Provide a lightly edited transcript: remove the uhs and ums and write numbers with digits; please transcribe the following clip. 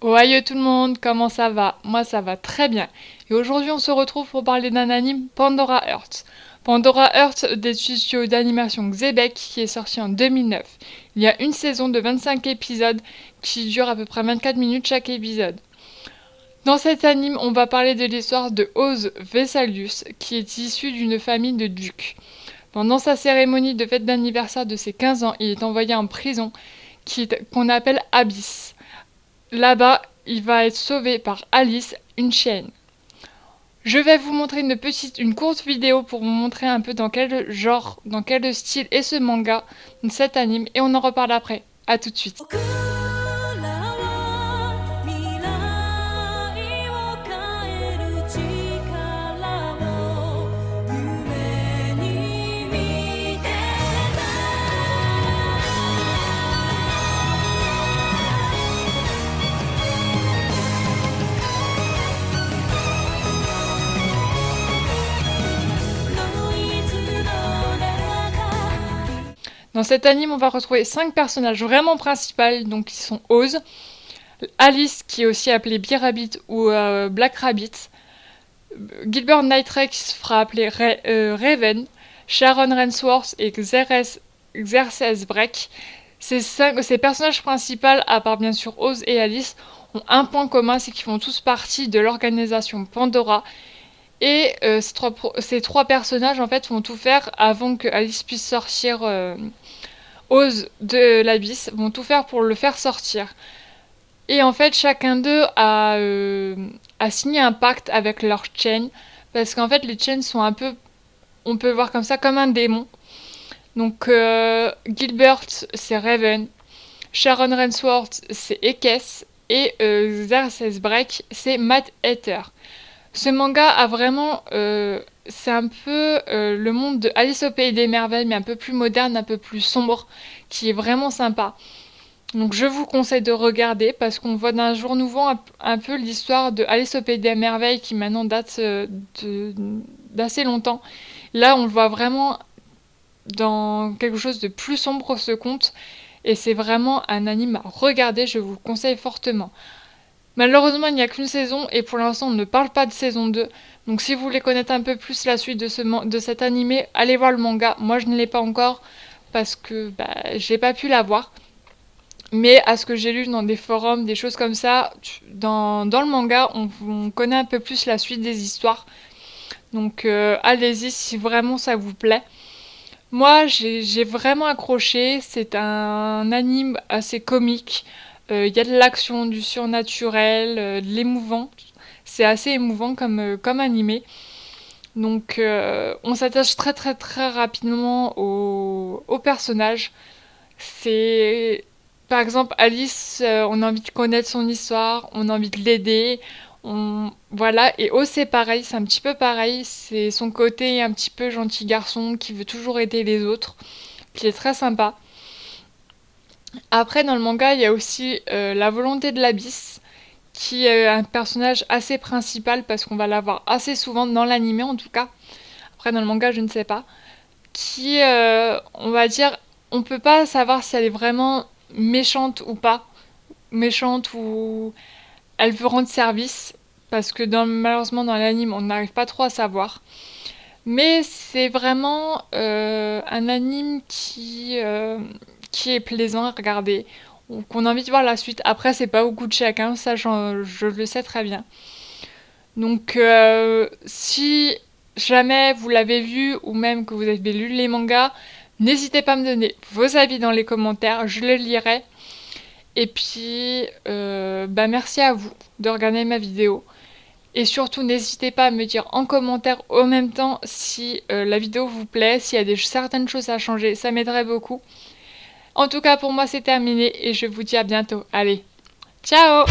Ohio tout le monde, comment ça va? Moi ça va très bien. Et aujourd'hui on se retrouve pour parler d'un anime Pandora Hearts. Pandora Hearts des studios d'animation Xebec qui est sorti en 2009. Il y a une saison de 25 épisodes qui dure à peu près 24 minutes chaque épisode. Dans cet anime, on va parler de l'histoire de Oz Vessalius qui est issu d'une famille de ducs. Pendant sa cérémonie de fête d'anniversaire de ses 15 ans, il est envoyé en prison qu'on appelle Abyss. Là-bas, il va être sauvé par Alice, une chienne. Je vais vous montrer une courte vidéo pour vous montrer un peu dans quel genre, dans quel style est ce manga, cet anime, et on en reparle après. A tout de suite. Dans cet anime, on va retrouver 5 personnages vraiment principaux, donc qui sont Oz, Alice, qui est aussi appelée B-Rabbit ou Black Rabbit, Gilbert Knightley, qui se fera appeler Raven, Sharon Rensworth et Xerxes Break. Ces personnages principaux, à part bien sûr Oz et Alice, ont un point commun, c'est qu'ils font tous partie de l'organisation Pandora. Et ces trois personnages en fait vont tout faire avant que Alice puisse sortir Oz de l'abysse, vont tout faire pour le faire sortir. Et en fait chacun d'eux a signé un pacte avec leur chaîne, parce qu'en fait les chaînes sont un peu, on peut voir comme ça, comme un démon. Donc Gilbert c'est Raven, Sharon Rensworth c'est Ekes, et Xerxes Break c'est Matt Hatter. Ce manga a vraiment, c'est un peu le monde de Alice au Pays des Merveilles, mais un peu plus moderne, un peu plus sombre, qui est vraiment sympa. Donc je vous conseille de regarder parce qu'on voit d'un jour nouveau un peu l'histoire de Alice au Pays des Merveilles qui maintenant date d'assez longtemps. Là on le voit vraiment dans quelque chose de plus sombre ce conte, et c'est vraiment un anime à regarder, je vous le conseille fortement. Malheureusement, il n'y a qu'une saison et pour l'instant, on ne parle pas de saison 2. Donc si vous voulez connaître un peu plus la suite de cet animé, allez voir le manga. Moi, je ne l'ai pas encore parce que j'ai pas pu l'avoir. Mais à ce que j'ai lu dans des forums, des choses comme ça, dans le manga, on connaît un peu plus la suite des histoires. Donc allez-y si vraiment ça vous plaît. Moi, j'ai vraiment accroché. C'est un anime assez comique. Y a de l'action, du surnaturel, de l'émouvant. C'est assez émouvant comme animé. Donc on s'attache très très très rapidement au personnage. C'est par exemple Alice, on a envie de connaître son histoire, on a envie de l'aider. Voilà, et O c'est pareil, c'est un petit peu pareil. C'est son côté un petit peu gentil garçon qui veut toujours aider les autres, qui est très sympa. Après, dans le manga, il y a aussi la volonté de l'Abysse, qui est un personnage assez principal parce qu'on va la voir assez souvent dans l'anime en tout cas. Après, dans le manga, je ne sais pas. Qui, on va dire, on peut pas savoir si elle est vraiment méchante ou pas. Méchante ou elle veut rendre service. Parce que malheureusement, dans l'anime, on n'arrive pas trop à savoir. Mais c'est vraiment un anime qui est plaisant à regarder, qu'on a envie de voir la suite. Après, c'est pas au goût de chacun, ça je le sais très bien. Donc, si jamais vous l'avez vu ou même que vous avez lu les mangas, n'hésitez pas à me donner vos avis dans les commentaires, je les lirai. Et puis, merci à vous de regarder ma vidéo. Et surtout, n'hésitez pas à me dire en commentaire au même temps si la vidéo vous plaît, s'il y a certaines choses à changer, ça m'aiderait beaucoup. En tout cas, pour moi, c'est terminé et je vous dis à bientôt. Allez, ciao!